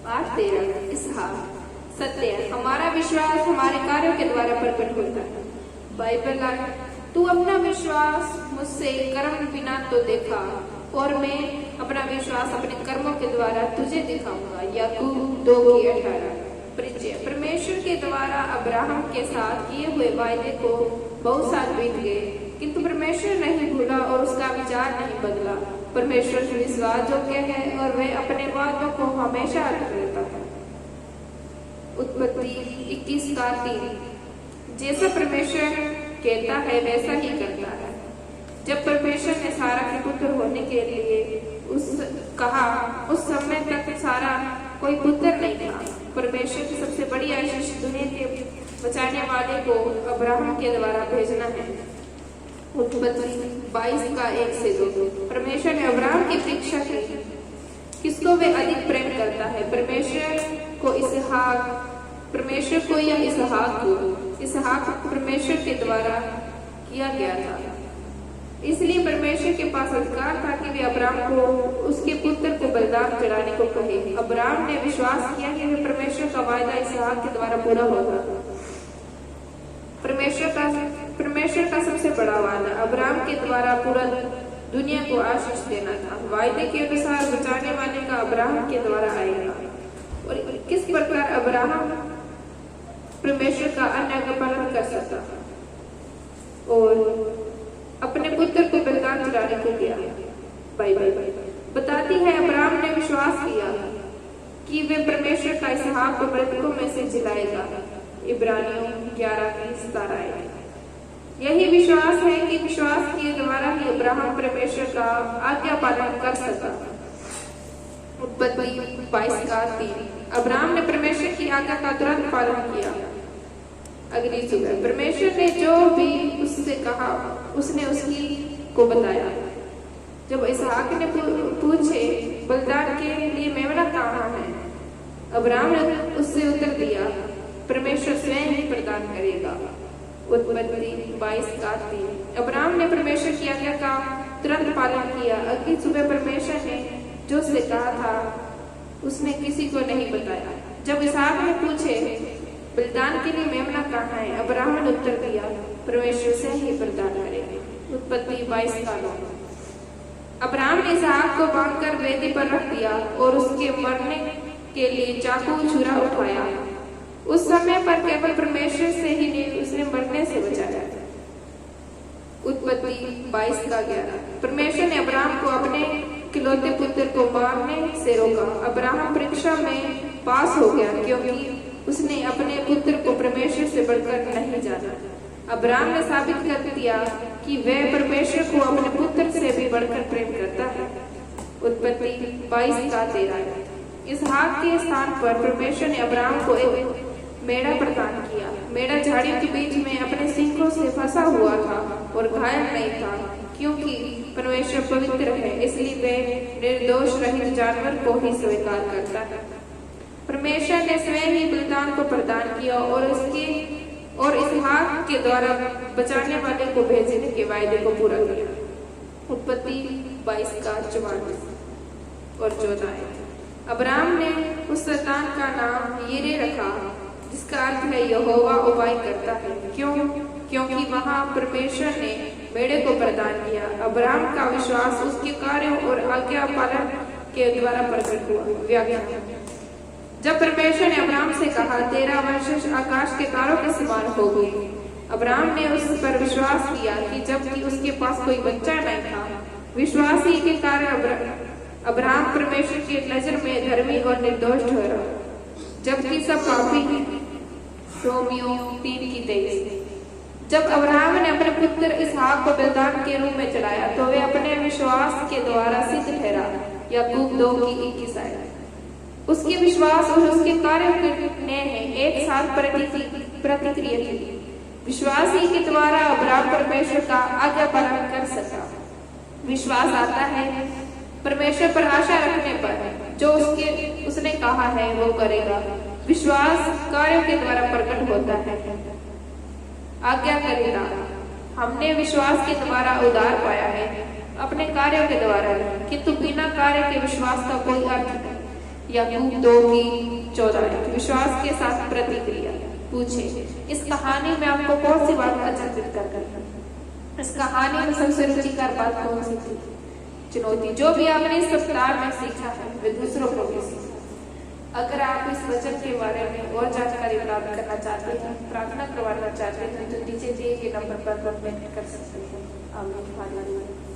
पाठ 13 इसहाक। सत्य, हमारा विश्वास हमारे कार्यों के द्वारा प्रकट होता है। बाइबल आए, तू अपना विश्वास मुझसे कर्म बिना तो देखा, और मैं अपना विश्वास अपने कर्मों के द्वारा तुझे दिखाऊंगा। याकूब 2:18। परिचय, परमेश्वर के द्वारा अब्राहम के साथ किए हुए वायदे को बहुत साल बीत गए, किंतु परमेश्वर नहीं भूला और उसका विचार नहीं बदला। परमेश्वर विश्वास योग्य है और वह अपने वादों को हमेशा अटल रहता है। उत्पत्ति 21:3। जैसा परमेश्वर कहता है वैसा ही करता है। जब परमेश्वर ने सारा के पुत्र होने के लिए कहा, उस समय तक सारा कोई पुत्र नहीं था। परमेश्वर की सबसे बड़ी आशीष दुनिया के बचाने वाले को अब्राहम के द्वारा भेजना है। उत्पत्ति 22:1-2। परमेश्वर ने अब्राहम की परीक्षा की, किसको वे अधिक प्रेम करता है, परमेश्वर को या इसहाक को। इसहाक परमेश्वर के द्वारा किया गया था, इसलिए परमेश्वर के पास अधिकार था कि वे अब्राहम को उसके पुत्र को बलिदान चढ़ाने को कहे। अब्राहम ने विश्वास किया कि वे परमेश्वर का वायदा इसहाक के द्वारा पूरा होगा। परमेश्वर का सबसे बड़ा वादा अब्राहम के द्वारा पूरा दुनिया को आशीष देना था। वायदे के अनुसार बचाने वाले का अब्राहम के द्वारा आएगा। और किस प्रकार अब्राहम परमेश्वर का आज्ञा का पालन कर सकता और अपने पुत्र को बलिदान चढ़ाने को किया। बाइबल बताती है अब्राहम ने विश्वास किया कि वे परमेश्वर का इसहाक को मृतकों में से जिलाएगा। इब्रानियों 11:17। यही विश्वास है कि विश्वास के द्वारा ही अब्राहम परमेश्वर का आज्ञा पालन कर सका। उत्पत्ति 22:3। अब्राहम ने परमेश्वर की आज्ञा का तुरंत पालन किया। अगली सुबह परमेश्वर ने जो भी उससे कहा उसने उसकी को बताया। जब इसहाक ने पूछे, बलिदान के लिए मेमना कहाँ है, अब्राहम ने उससे उत्तर दिया, परमेश्वर स्वयं ही प्रदान करेगा। उत्पत्ति 22:3। अब्राहम ने परमेश्वर की आज्ञा का तुरंत पालन किया। अगली सुबह परमेश्वर ने जो उससे कहा था उसने किसी को नहीं बताया। जब इसहाक ने पूछे, बलिदान के लिए मेमना कहाँ है, अब्राहम ने उत्तर दिया, परमेश्वर से ही प्रदान करेंगे। उत्पत्ति 22:9। अब्राहम ने इसहाक को बांधकर वेदी पर रख दिया और उसके मरने के लिए चाकू छुरा उठाया। उस समय पर केवल परमेश्वर से ही नहीं उसने मरने से बचाया। उत्पत्ति 22:11। परमेश्वर ने अब्राहम को अपने इकलौते पुत्र को मारने से रोका। अब्राहम परीक्षा में पास हो गया क्योंकि उसने अपने पुत्र को परमेश्वर से बढ़कर नहीं जाना। अब्राहम ने साबित कर दिया कि वह परमेश्वर को अपने पुत्र से भी बढ़कर प्रेम करता है। उत्पत्ति 22:13। इसहाक के स्थान पर परमेश्वर ने अब्राहम को एक मेढ़ा प्रदान किया। मेढ़ा झाड़ियों के बीच में अपने सींगों से फंसा हुआ था और घायल नहीं था, क्योंकि परमेश्वर पवित्र है, इसलिए वह निर्दोष रहित जानवर को ही स्वीकार करता है। परमेश्वर ने स्वयं ही बलिदान को प्रदान किया और इसहाक के द्वारा बचाने वाले को भेजने के वायदे को पूरा किया। उत्पत्ति 22:44 और 14। अब्राहम ने उस संतान का नाम यिरे रखा, जिसका अर्थ है यहोवा उपाय करता है, क्योंकि वहां परमेश्वर ने मेढ़े को प्रदान किया। अब्राहम का विश्वास उसके कार्यों और आज्ञा पालन के द्वारा प्रकट हुआ। व्याख्या, जब परमेश्वर ने अब्राहम से कहा, तेरा वंश आकाश के तारों के समान होगी, अब्राहम ने उस पर विश्वास किया कि जबकि उसके पास कोई बच्चा नहीं था, विश्वास ही के कारण अब्राहम परमेश्वर की नजर में धर्मी और निर्दोष ठहरा, जबकि सब पापी हैं। रोमियो 3:23। जब अब्राहम ने अपने पुत्र इसहाक को बलिदान के रूप में चढ़ाया तो वे अपने विश्वास के द्वारा सिद्ध ठहरा। याकूब 2:21। उसके विश्वास और उसके कार्यों ने एक साथ प्रतिक्रिया की। विश्वास ही के द्वारा अब्राहम परमेश्वर का आज्ञा पालन कर सका। विश्वास आता है परमेश्वर पर आशा रखने पर, जो उसने कहा है वो करेगा। विश्वास कार्यों के द्वारा प्रकट होता है। आज्ञा करेगा, हमने विश्वास के द्वारा उद्धार पाया है, अपने कार्यों के द्वारा नहीं, किंतु बिना कार्य के विश्वास का कोई अर्थ नहीं। याकूब 2:14 विश्वास के साथ प्रतिक्रिया। पूछे, इस कहानी में आपको कौन सी बात अचंभित कर गई? इस कहानी में सबसे रुचिकर बात कौन सी थी? चुनौती। जो भी आपने इस सप्ताह में सीखा है वे दूसरों को भी सीखा। अगर आप इस वचन के बारे में और जानकारी प्राप्त करना चाहते हैं, प्रार्थना करवाना चाहते हैं, तो नीचे दिए गए नंबर पर कमेंट कर सकते हैं। आमीन।